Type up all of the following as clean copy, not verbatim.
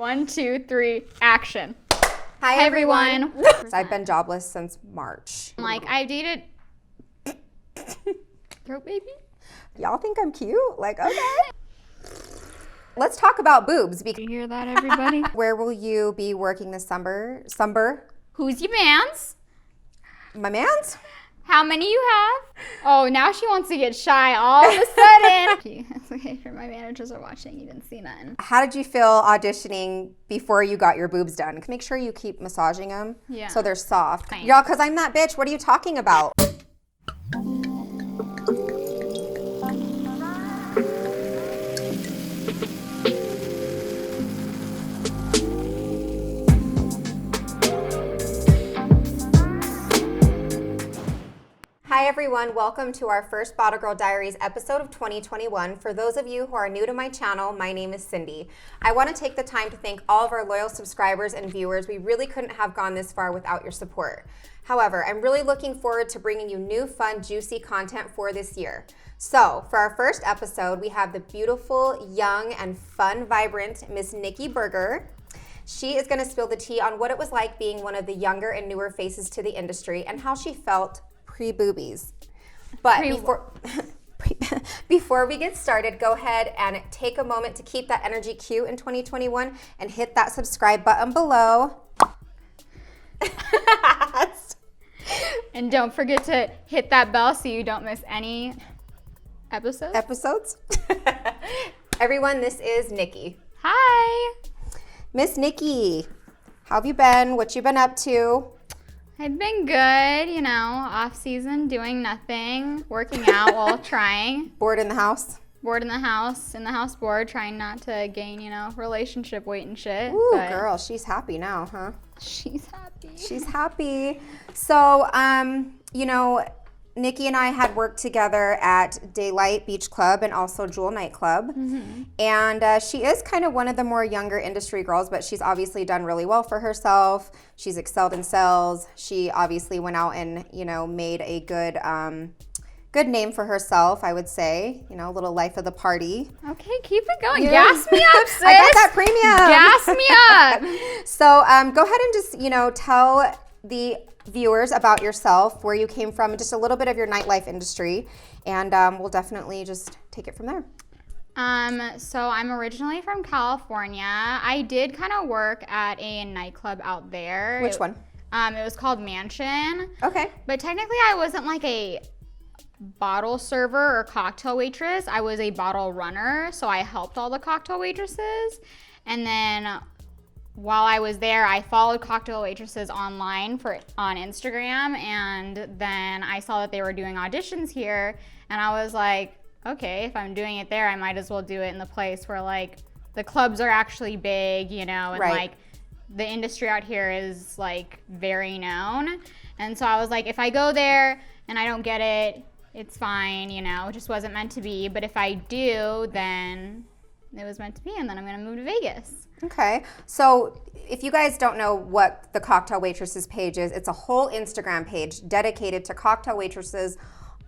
1, 2, 3, action. Hi everyone. I've been jobless since March. Like, I've dated throat baby. Y'all think I'm cute? Like, okay. Let's talk about boobs. You hear that, everybody? Where will you be working this summer? Who's your mans? My mans? How many you have? Oh, now she wants to get shy all of a sudden. It's okay, my managers are watching. You didn't see nothing. How did you feel auditioning before you got your boobs done? Make sure you keep massaging them so they're soft. Fine. Y'all, because I'm that bitch. What are you talking about? Hi everyone, welcome to our first Bottle Girl Diaries episode of 2021. For those of you who are new to my channel, my name is Cindy. I want to take the time to thank all of our loyal subscribers and viewers. We really couldn't have gone this far without your support. However, I'm really looking forward to bringing you new, fun, juicy content for this year. So, for our first episode, we have the beautiful, young, and fun, vibrant Miss Niki Berger. She is going to spill the tea on what it was like being one of the younger and newer faces to the industry and how she felt pre-boobies. But before we get started, go ahead and take a moment to keep that energy cute in 2021 and hit that subscribe button below. And don't forget to hit that bell so you don't miss any episodes. Everyone, this is Niki. Hi. Miss Niki, how have you been? What you been up to? I've been good, you know, off season, doing nothing, working out while trying. Bored in the house? Bored in the house bored, trying not to gain, you know, relationship weight and shit. Ooh, girl, she's happy now, huh? She's happy. She's happy. So, you know, Niki and I had worked together at Daylight Beach Club and also Jewel Nightclub. Mm-hmm. And she is kind of one of the more younger industry girls, but she's obviously done really well for herself. She's excelled in sales. She obviously went out and, you know, made a good name for herself, I would say. You know, a little life of the party. Okay, keep it going. Yeah. Gas me up, sis. I got that premium. Gas me up. So go ahead and just, you know, tell the viewers about yourself, where you came from, and just a little bit of your nightlife industry, and we'll definitely just take it from there. So I'm originally from California. I did kind of work at a nightclub out there. Which one? It was called Mansion. Okay. But technically I wasn't like a bottle server or cocktail waitress. I was a bottle runner, so I helped all the cocktail waitresses. And then while I was there, I followed cocktail waitresses online on Instagram, and then I saw that they were doing auditions here, and I was like, okay, if I'm doing it there, I might as well do it in the place where like the clubs are actually big, you know, and like the industry out here is like very known. And so I was like, if I go there and I don't get it, it's fine, you know, it just wasn't meant to be. But if I do, then it was meant to be, and then I'm gonna move to Vegas. Okay, so if you guys don't know what the Cocktail Waitresses page is, it's a whole Instagram page dedicated to cocktail waitresses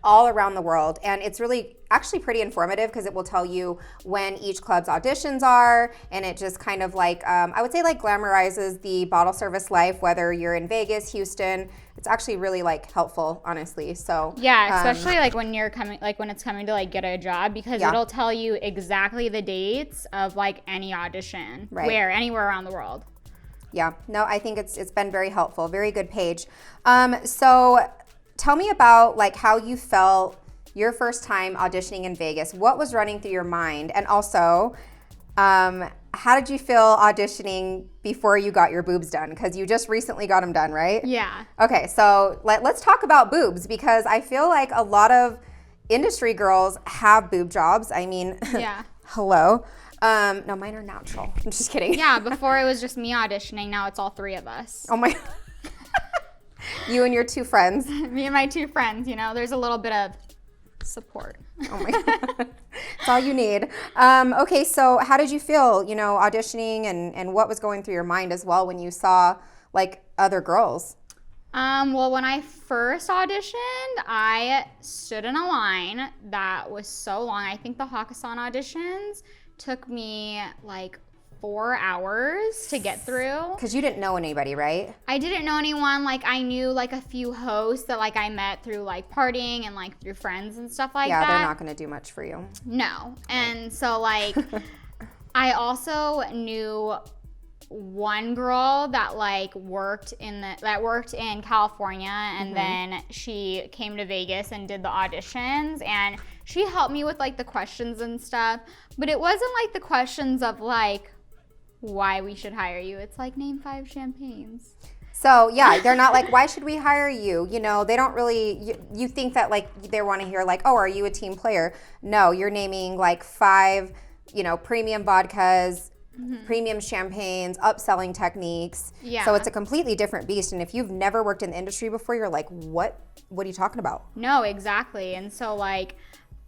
all around the world, and it's really actually pretty informative because it will tell you when each club's auditions are, and it just kind of like I would say like glamorizes the bottle service life, whether you're in Vegas, Houston. It's actually really like helpful, honestly. So yeah, especially like when you're coming, like when it's coming to like get a job, because it'll tell you exactly the dates of like any audition, anywhere around the world. Yeah, no, I think it's been very helpful. Very good page. So tell me about like how you felt your first time auditioning in Vegas. What was running through your mind? And also, how did you feel auditioning before you got your boobs done? Because you just recently got them done, right? Yeah. Okay, so let's talk about boobs, because I feel like a lot of industry girls have boob jobs. I mean, hello. No, mine are natural. I'm just kidding. Yeah, before it was just me auditioning. Now it's all three of us. Oh my. You and your two friends. Me and my two friends, you know, there's a little bit of support. Oh my God. That's all you need. Okay, so how did you feel, you know, auditioning, and what was going through your mind as well when you saw like other girls? Well, when I first auditioned, I stood in a line that was so long. I think the Hakkasan auditions took me like 4 hours to get through. Because you didn't know anybody, right? I didn't know anyone. Like, I knew like a few hosts that like I met through like partying and like through friends and stuff like that. Yeah, they're not going to do much for you. No. And so like I also knew one girl that like worked in California, and then she came to Vegas and did the auditions, and she helped me with like the questions and stuff, but it wasn't like the questions of like why we should hire you. It's like, name 5 champagnes. So yeah, they're not like, why should we hire you? You know, they don't really, you think that like they want to hear like, oh, are you a team player? No, you're naming like 5, you know, premium vodkas, premium champagnes, upselling techniques. Yeah. So it's a completely different beast. And if you've never worked in the industry before, you're like, what are you talking about? No, exactly. And so like,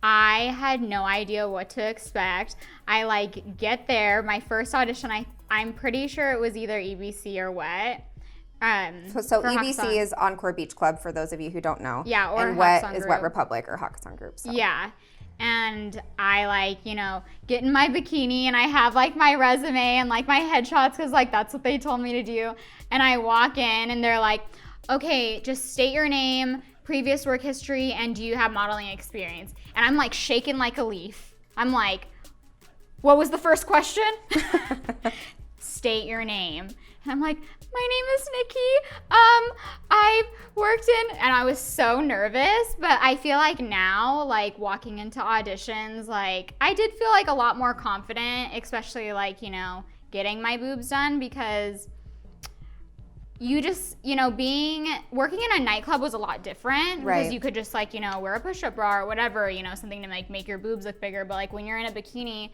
I had no idea what to expect. I like get there, my first audition, I'm pretty sure it was either EBC or WET. So EBC is Encore Beach Club, for those of you who don't know. Yeah, or and WET Hakkasan is Group. Wet Republic or Hakkasan Group. So. Yeah. And I like, you know, get in my bikini and I have like my resume and like my headshots because like that's what they told me to do. And I walk in and they're like, okay, just state your name, previous work history, and do you have modeling experience? And I'm like shaking like a leaf. I'm like, what was the first question? State your name. And I'm like, my name is Niki. I've worked in, and I was so nervous, but I feel like now, like walking into auditions, like I did feel like a lot more confident, especially like, you know, getting my boobs done, because you just, you know, working in a nightclub was a lot different, right? Because you could just like, you know, wear a push-up bra or whatever, you know, something to like make your boobs look bigger. But like when you're in a bikini,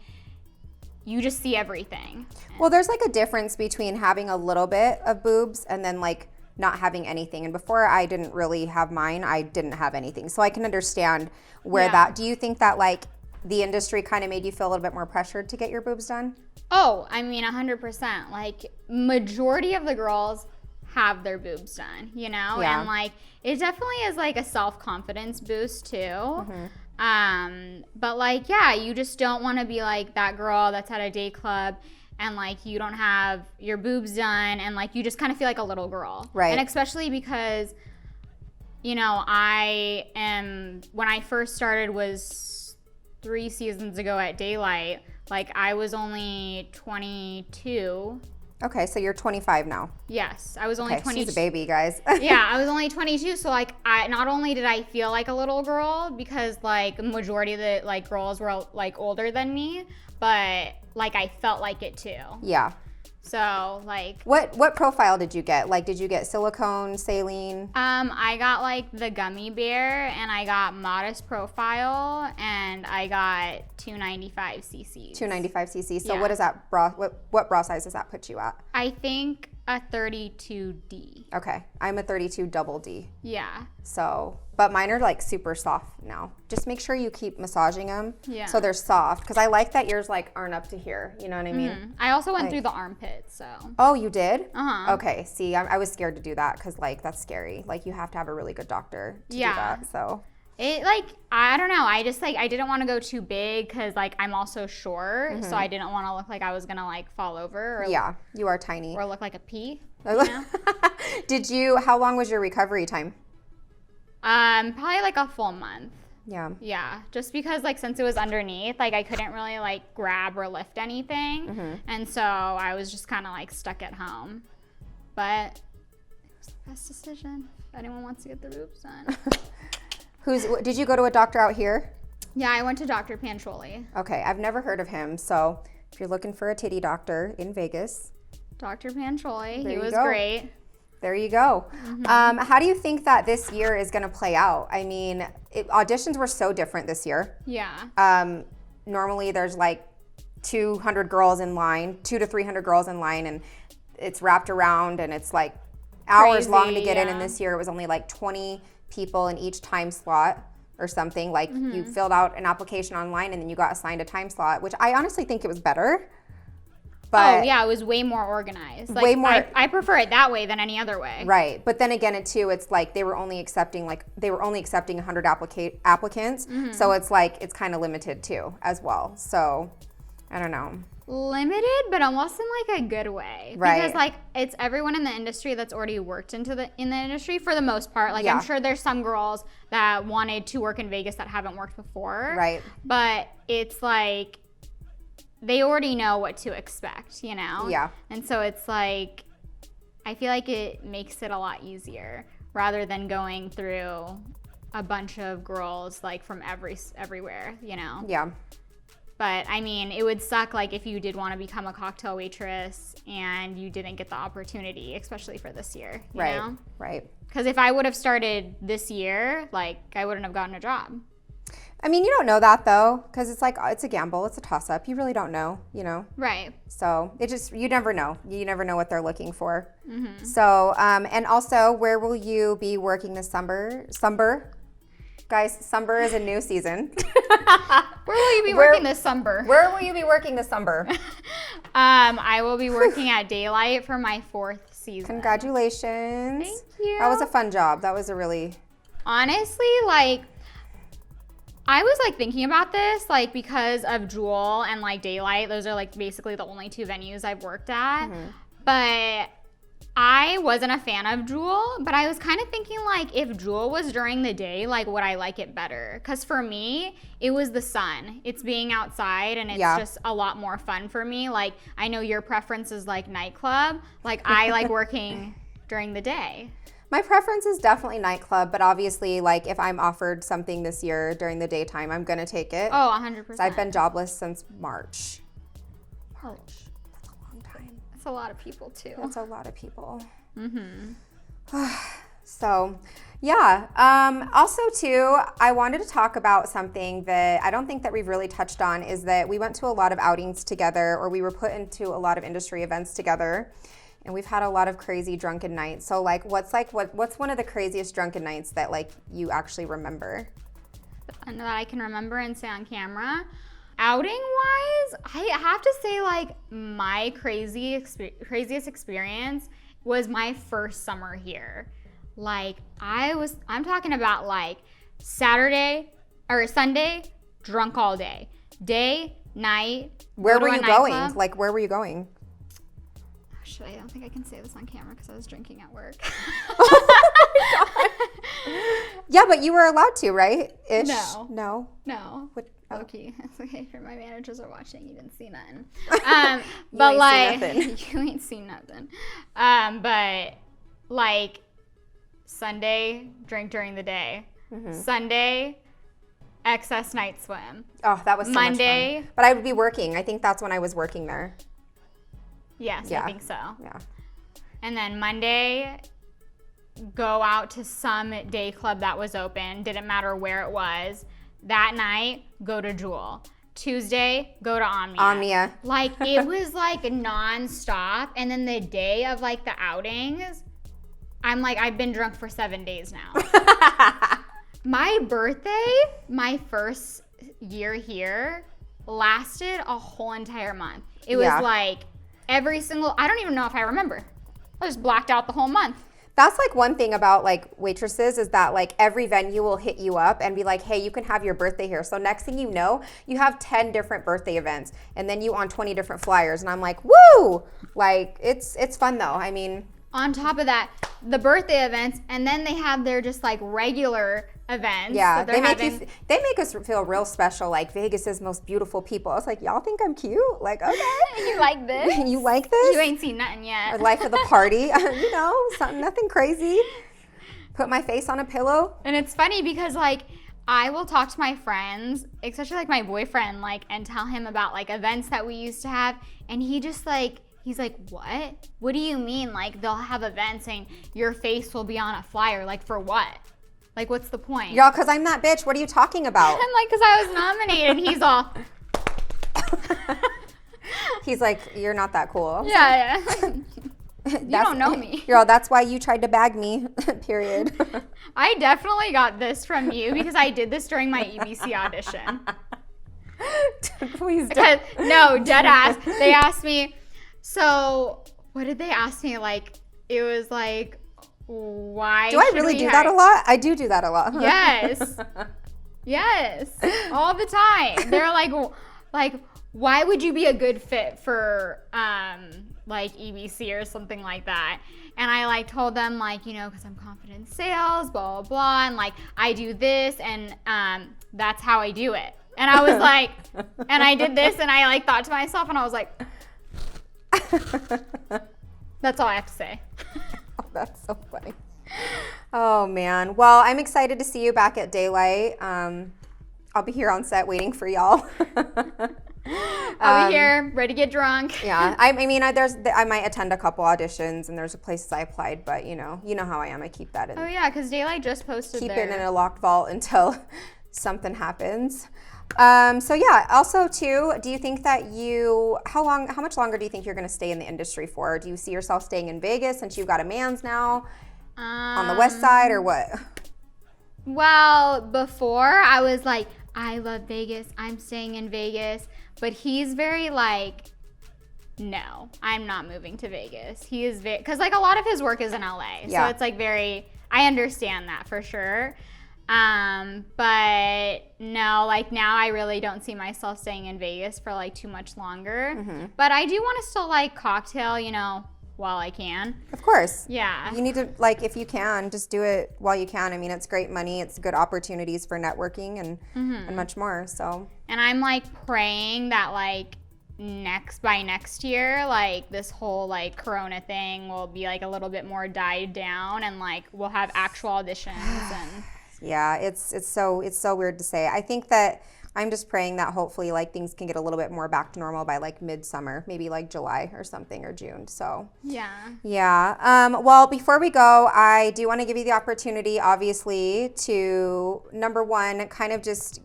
you just see everything. Well, there's like a difference between having a little bit of boobs and then like not having anything. And before I didn't really have mine, I didn't have anything. So I can understand where that, do you think that like the industry kind of made you feel a little bit more pressured to get your boobs done? Oh, I mean, 100%. Like majority of the girls have their boobs done, you know? Yeah. And like, it definitely is like a self-confidence boost too. But like, yeah, you just don't want to be like that girl that's at a day club and like you don't have your boobs done and like you just kind of feel like a little girl. Right. And especially because, you know, when I first started was 3 seasons ago at Daylight, like I was only 22. Okay, so you're 25 now. Yes, I was only 22. She's a baby, guys. Yeah, I was only 22, so like not only did I feel like a little girl because like majority of the like girls were like older than me, but like I felt like it too. Yeah. So like what profile did you get? Like did you get silicone, saline? I got like the gummy bear and I got modest profile and I got 295 cc. 295 cc. So Yeah. what is that bra? What bra size does that put you at? I think a 32D. Okay, I'm a 32 double D. Yeah. So, but mine are like super soft now. Just make sure you keep massaging them so they're soft. Because I like that yours like aren't up to here. You know what I mean? I also went through the armpit, so. Oh, you did? Uh-huh. Okay. See, I was scared to do that because like that's scary. Like you have to have a really good doctor to do that. So. It like, I don't know. I just like, I didn't want to go too big because like I'm also short. So I didn't want to look like I was going to like fall over. Or, Yeah, you are tiny. Or look like a pea. You know? How long was your recovery time? Probably like a full month. Yeah. Yeah, just because like since it was underneath, like I couldn't really like grab or lift anything, and so I was just kind of like stuck at home. But it was the best decision. If anyone wants to get their boobs done. Did you go to a doctor out here? Yeah, I went to Dr. Pancholi. Okay, I've never heard of him. So if you're looking for a titty doctor in Vegas, Dr. Pancholi, he was go. great. There you go. How do you think that this year is going to play out? I mean, auditions were so different this year. Yeah. Normally there's like 200 girls in line, 200 to 300 girls in line, and it's wrapped around and it's like hours long to get in. And this year it was only like 20 people in each time slot or something. Like you filled out an application online and then you got assigned a time slot, which I honestly think it was better. But oh yeah, it was way more organized. Like, way more. I prefer it that way than any other way. Right, but then again, it's like they were only accepting 100 applicants. So it's like it's kind of limited too as well. So I don't know. limited, but almost in like a good way. Right. Because like it's everyone in the industry that's already worked in the industry for the most part. Like I'm sure there's some girls that wanted to work in Vegas that haven't worked before. Right. But it's like they already know what to expect, you know? Yeah. And so it's like I feel like it makes it a lot easier rather than going through a bunch of girls like from everywhere, you know? Yeah. But I mean, it would suck like if you did want to become a cocktail waitress and you didn't get the opportunity, especially for this year, you know? Right. Because if I would have started this year, like I wouldn't have gotten a job. I mean, you don't know that though, because it's like, it's a gamble, it's a toss up. You really don't know, you know? Right. So you never know. You never know what they're looking for. Mm-hmm. So, and also, where will you be working this summer? Guys, summer is a new season. Where will you be working this summer? Where will you be working this summer? I will be working at Daylight for my 4th season. Congratulations. Thank you. That was a fun job. That was a really... Honestly, like, I was like thinking about this, like because of Jewel and like Daylight, those are like basically the only 2 venues I've worked at. Mm-hmm. But I wasn't a fan of Jewel, but I was kind of thinking like if Jewel was during the day, like would I like it better? Because for me, it was the sun. It's being outside and it's just a lot more fun for me. Like I know your preference is like nightclub. Like I like working during the day. My preference is definitely nightclub, but obviously like if I'm offered something this year during the daytime, I'm going to take it. Oh, 100%. I've been jobless since March. Oh. A lot of people too. That's a lot of people. Mm-hmm. So, yeah. Also, too, I wanted to talk about something that I don't think that we've really touched on is that we went to a lot of outings together, or we were put into a lot of industry events together, and we've had a lot of crazy drunken nights. So, what's one of the craziest drunken nights that like you actually remember? And that I can remember and say on camera. Outing wise, I have to say like my craziest experience was my first summer here. Like I'm talking about like Saturday or Sunday, drunk all day. Day, night. Where were you going? Like where were you going? I don't think I can say this on camera because I was drinking at work. Oh my God. Yeah, but you were allowed to, right? Ish? No. What? Okay, it's okay. If my managers are watching, you didn't see nothing. But like, you ain't seen nothing. But like, Sunday, drink during the day. Mm-hmm. Sunday, excess night swim. Oh, that was so Monday. Much fun. But I would be working. I think that's when I was working there. Yes, yeah. I think so. Yeah. And then Monday, go out to some day club that was open. Didn't matter where it was. That night, go to Jewel. Tuesday, go to Omnia. Like, it was like nonstop. And then the day of like the outings, I'm like, I've been drunk for 7 days now. My birthday, my first year here, lasted a whole entire month. It was like every single, I don't even know if I remember. I just blacked out the whole month. That's like one thing about like waitresses is that like every venue will hit you up and be like, hey, you can have your birthday here. So next thing you know, you have 10 different birthday events and then you on 20 different flyers. And I'm like, woo! Like it's fun though. I mean, on top of that, the birthday events, and then they have their just like regular events. Yeah, they make us feel real special. Like Vegas's most beautiful people. I was like, y'all think I'm cute? Like, okay. You like this? You like this? You ain't seen nothing yet. Or life of the party, you know, nothing crazy. Put my face on a pillow. And it's funny because like I will talk to my friends, especially like my boyfriend, like, and tell him about like events that we used to have, and he just like. He's like, what? What do you mean? Like, they'll have events saying your face will be on a flyer. Like, for what? Like, what's the point? Y'all, because I'm that bitch. What are you talking about? I'm like, because I was nominated. He's all. He's like, you're not that cool. Yeah. You don't know me. Girl, that's why you tried to bag me, period. I definitely got this from you because I did this during my EBC audition. Please don't. No, dead ass. They asked me. So, what did they ask me? Like, it was like, why do I really do that a lot? I do that a lot. Huh? Yes. Yes. All the time. They're like, why would you be a good fit for like EBC or something like that? And I like told them like, you know, because I'm confident in sales, blah, blah, blah. And like, I do this and that's how I do it. And I was like, and I did this and I like thought to myself and I was like, that's all I have to say. Oh, that's so funny. Oh man. Well, I'm excited to see you back at Daylight. I'll be here on set waiting for y'all. I'll be here, ready to get drunk. Yeah, I mean, I might attend a couple auditions, and there's places I applied, but you know how I am. I keep that in. Oh yeah, because Daylight just posted. Keep it in a locked vault until something happens. So yeah. Also, too, do you think that how much longer do you think you're going to stay in the industry for? Do you see yourself staying in Vegas since you've got a man's now on the West Side, or what? Well, before I was like, I love Vegas. I'm staying in Vegas. But he's very like, no, I'm not moving to Vegas. He is very, because like a lot of his work is in LA. Yeah. So it's like very, I understand that for sure. But no, like now I really don't see myself staying in Vegas for like too much longer. Mm-hmm. But I do want to still like cocktail, you know, while I can. Of course. Yeah. You need to, like, if you can, just do it while you can. I mean, it's great money. It's good opportunities for networking and much more, so. And I'm, like, praying that, like, by next year, like, this whole, like, Corona thing will be, like, a little bit more died down and, like, we'll have actual auditions and. Yeah, it's so weird to say. I think that I'm just praying that hopefully like things can get a little bit more back to normal by like midsummer, maybe like July or something, or June. So yeah. Well, before we go, I do want to give you the opportunity, obviously, to number one, kind of just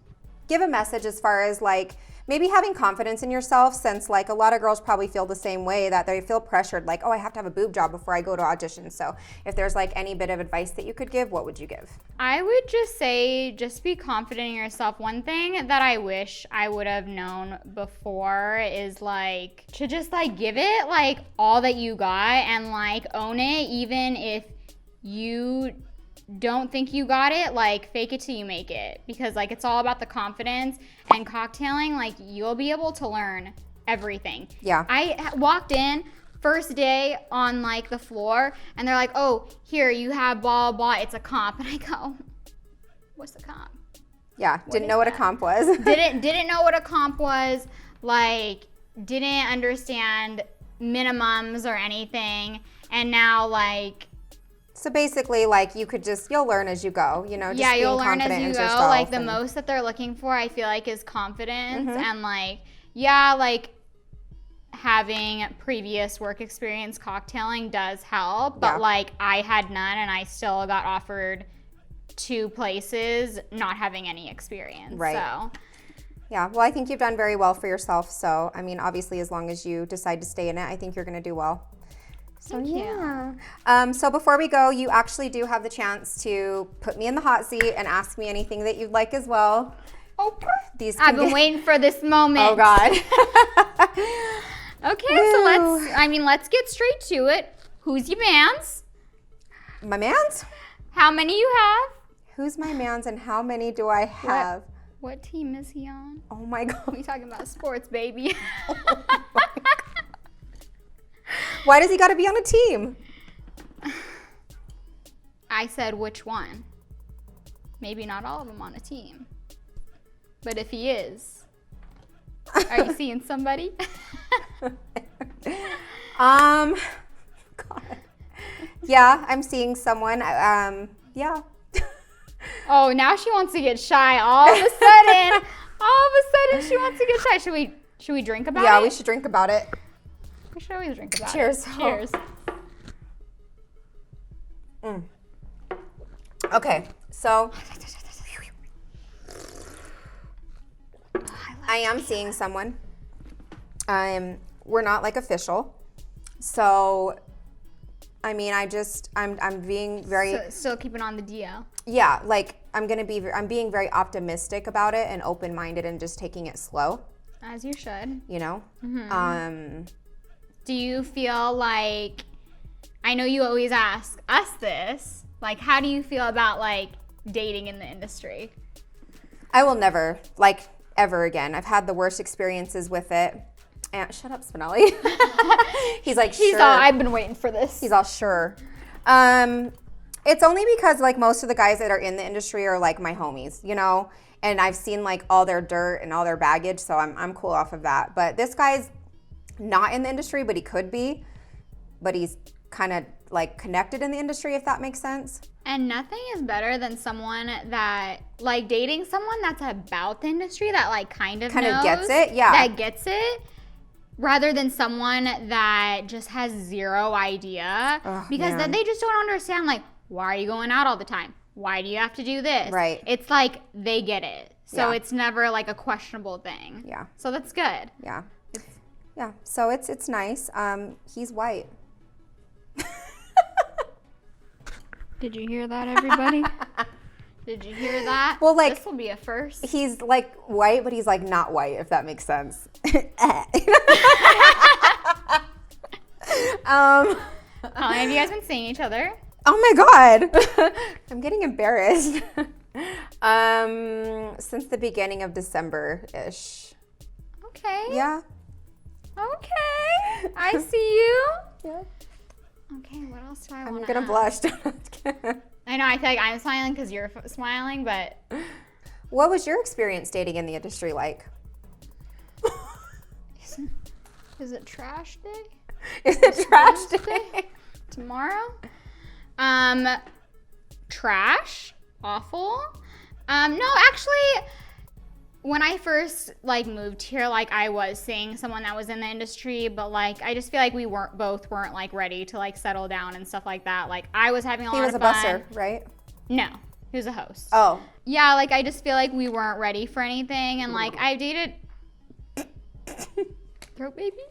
give a message as far as like maybe having confidence in yourself, since like a lot of girls probably feel the same way, that they feel pressured, like, oh, I have to have a boob job before I go to audition. So if there's like any bit of advice that you could give, what would you give? I would just say, just be confident in yourself. One thing that I wish I would have known before is like to just like give it like all that you got and like own it, even if you don't think you got it, like fake it till you make it, because like it's all about the confidence. And cocktailing, like you'll be able to learn everything. Yeah. I walked in first day on like the floor and they're like, oh, here you have blah blah, it's a comp. And I go, what's the comp? Yeah, didn't know what a comp was. didn't know what a comp was, like didn't understand minimums or anything. And now like, so basically, like you'll learn as you go, you know. Just yeah, you'll being learn as you go. Like the most that they're looking for, I feel like, is confidence and like, yeah, like having previous work experience cocktailing does help, but like I had none and I still got offered 2 places not having any experience. Right. So. Yeah, well, I think you've done very well for yourself. So, I mean, obviously, as long as you decide to stay in it, I think you're going to do well. So Thank you. So before we go, you actually do have the chance to put me in the hot seat and ask me anything that you'd like as well. Oh, I've been waiting for this moment. Oh God. Okay, so let's get straight to it. Who's your mans? My mans? How many you have? Who's my mans and how many do I have? What team is he on? Oh my God. We talking about sports, baby. Why does he got to be on a team? I said which one. Maybe not all of them on a team. But if he is, are you seeing somebody? God. Yeah, I'm seeing someone. Yeah. Oh, now she wants to get shy all of a sudden. She wants to get shy. Should we drink about it? Yeah, we should drink about it. We should always drink about Cheers. it. Cheers. Okay, so I am seeing someone. We're not like official, so I mean, I'm being very still keeping on the DL. Yeah, like I'm being very optimistic about it and open-minded and just taking it slow. As you should. You know. Do you feel like, I know you always ask us this, like how do you feel about like dating in the industry? I will never, like ever again. I've had the worst experiences with it. And shut up, Spinelli. He's like, sure. I've been waiting for this. He's all sure. It's only because like most of the guys that are in the industry are like my homies, you know, and I've seen like all their dirt and all their baggage, so I'm cool off of that. But this guy's not in the industry, but he could be, but he's kind of like connected in the industry, if that makes sense. And nothing is better than someone that like dating someone that's about the industry that like kind of gets it, yeah. That gets it. Rather than someone that just has zero idea. Because then they just don't understand, like, why are you going out all the time? Why do you have to do this? Right. It's like they get it. So it's never like a questionable thing. Yeah. So that's good. Yeah. Yeah. So it's nice. He's white. Did you hear that, everybody? Did you hear that? Well, like, this will be a first. He's like white, but he's like not white, if that makes sense. Have you guys been seeing each other? Oh my God. I'm getting embarrassed. Since the beginning of December-ish. Okay. Yeah. Okay. I see you. Yeah. Okay, what else do I want to I'm gonna blush. I know, I feel like I'm smiling because you're smiling, but... What was your experience dating in the industry like? Is it trash day? Is it trash day? Tomorrow? Trash? Awful? No, actually, when I first like moved here, like I was seeing someone that was in the industry, but like I just feel like we weren't like ready to like settle down and stuff like that. Like I was having a lot of fun. He was a busser, right? No, he was a host. Oh. Yeah, like I just feel like we weren't ready for anything, and like I dated. Throat baby?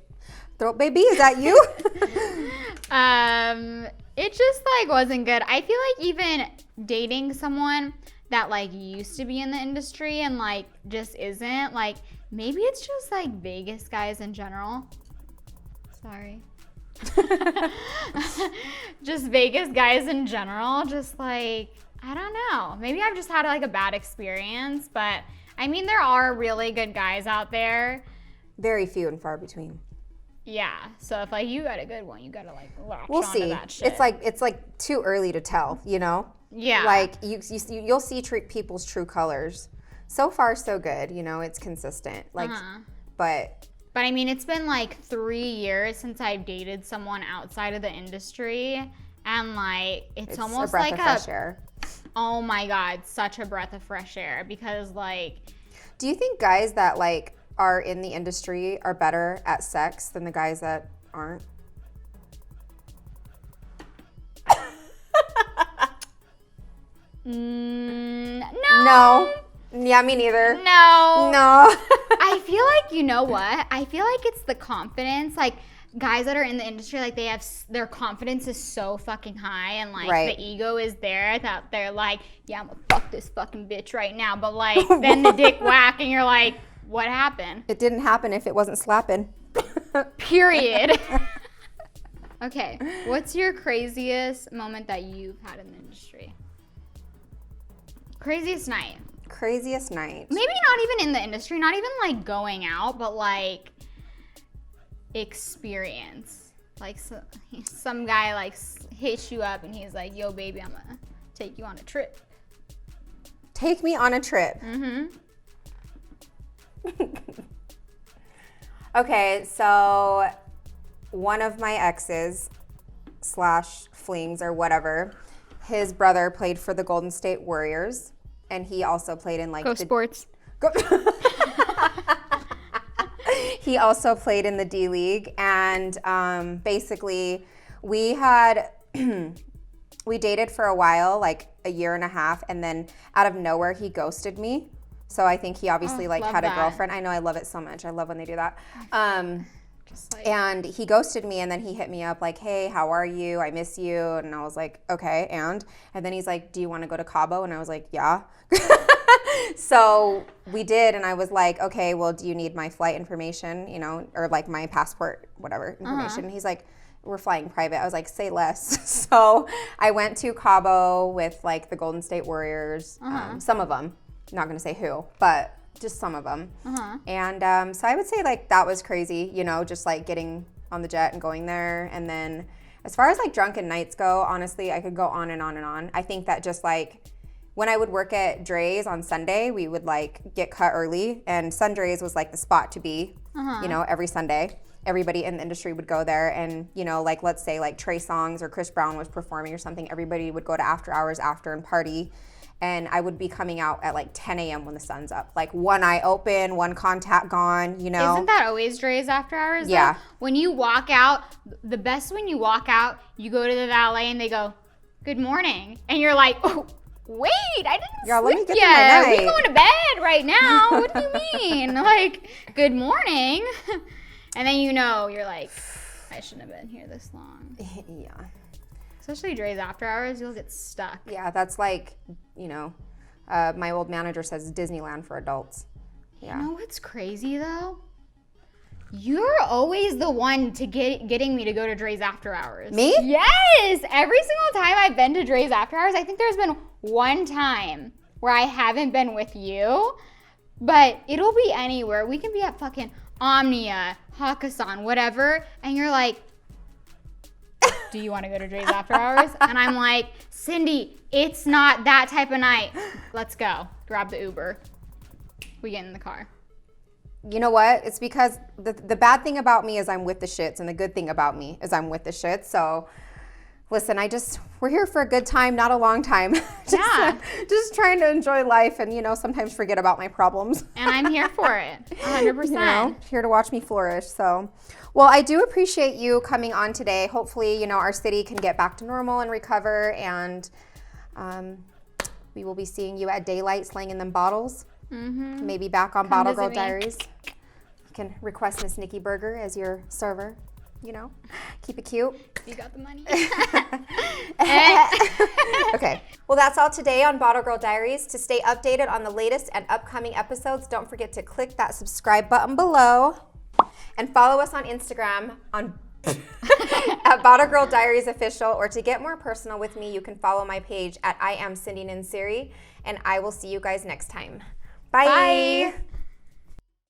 Throat baby, is that you? It just like wasn't good. I feel like even dating someone that like used to be in the industry and like just isn't, like maybe it's just like Vegas guys in general. Sorry. Just Vegas guys in general, just like, I don't know. Maybe I've just had like a bad experience, but I mean, there are really good guys out there. Very few and far between. Yeah, so if like you got a good one, you gotta like latch we'll onto see. That shit. It's like too early to tell, you know? Yeah. Like you'll see people's true colors. So far, so good. You know, it's consistent. Like, but I mean, it's been like 3 years since I've dated someone outside of the industry, and like it's almost a breath like of fresh air. Oh my God, such a breath of fresh air, because like. Do you think guys that like are in the industry are better at sex than the guys that aren't? No. Yeah, me neither. No. I feel like, you know what? I feel like it's the confidence. Like, guys that are in the industry, like, they have, their confidence is so fucking high, and, like, the ego is there that they're like, yeah, I'm gonna fuck this fucking bitch right now. But, like, then the dick whack, and you're like, what happened? It didn't happen if it wasn't slapping. Period. Okay, what's your craziest moment that you've had in the industry? Craziest night. Craziest night. Maybe not even in the industry, not even like going out, but like experience. Like some guy like hits you up and he's like, yo baby, I'm gonna take you on a trip. Take me on a trip. Mm-hmm. Okay, so one of my exes / flings or whatever, his brother played for the Golden State Warriors, and he also played in like Go Sports. He also played in the D League, and basically we dated for a while, like a year and a half, and then out of nowhere he ghosted me. So I think he obviously had a girlfriend. I know, I love it so much. I love when they do that. And he ghosted me, and then he hit me up like, hey, how are you? I miss you. And I was like, okay, and then he's like, do you want to go to Cabo? And I was like, yeah. So we did, and I was like, okay, well, do you need my flight information, you know, or like my passport, whatever information? And he's like, we're flying private. I was like, say less. So I went to Cabo with like the Golden State Warriors, some of them. Not going to say who, but just some of them. Uh-huh. And so I would say like that was crazy, you know, just like getting on the jet and going there. And then as far as like drunken nights go, honestly, I could go on and on and on. I think that just like when I would work at Dre's on Sunday, we would like get cut early, and Sundre's was like the spot to be, you know, every Sunday. Everybody in the industry would go there, and you know, like let's say like Trey Songz or Chris Brown was performing or something, everybody would go to after hours after and party. And I would be coming out at like 10 a.m. when the sun's up. Like one eye open, one contact gone, you know? Isn't that always Dre's after hours? Yeah. Though? When you walk out, the best when you walk out, you go to the valet and they go, good morning. And you're like, oh, wait, I didn't let me sleep get yet. through my night. We're going to bed right now. What do you mean? Like, good morning. And then you know, you're like, I shouldn't have been here this long. Yeah. Especially Dre's after hours, you'll get stuck. Yeah, that's like, you know, my old manager says Disneyland for adults. Yeah. You know what's crazy though? You're always the one to getting me to go to Dre's after hours. Me? Yes! Every single time I've been to Dre's after hours, I think there's been one time where I haven't been with you, but it'll be anywhere. We can be at fucking Omnia, Hakkasan, whatever, and you're like, do you want to go to Dre's after hours? And I'm like, Cindy, it's not that type of night. Let's go. Grab the Uber. We get in the car. You know what? It's because the bad thing about me is I'm with the shits, and the good thing about me is I'm with the shits. So listen, we're here for a good time, not a long time. Just trying to enjoy life and, you know, sometimes forget about my problems. And I'm here for it, 100%. You know, here to watch me flourish. So, well, I do appreciate you coming on today. Hopefully, you know, our city can get back to normal and recover, and we will be seeing you at daylight slaying in them bottles. Mm-hmm. Maybe back on Bottle Girl Diaries. You can request Miss Nikki Burger as your server. You know, keep it cute. You got the money. Okay. Well, that's all today on Bottle Girl Diaries. To stay updated on the latest and upcoming episodes, don't forget to click that subscribe button below and follow us on Instagram on at Bottle Girl Diaries Official. Or to get more personal with me, you can follow my page at I am Cindy Ninsiri, and I will see you guys next time. Bye. Bye.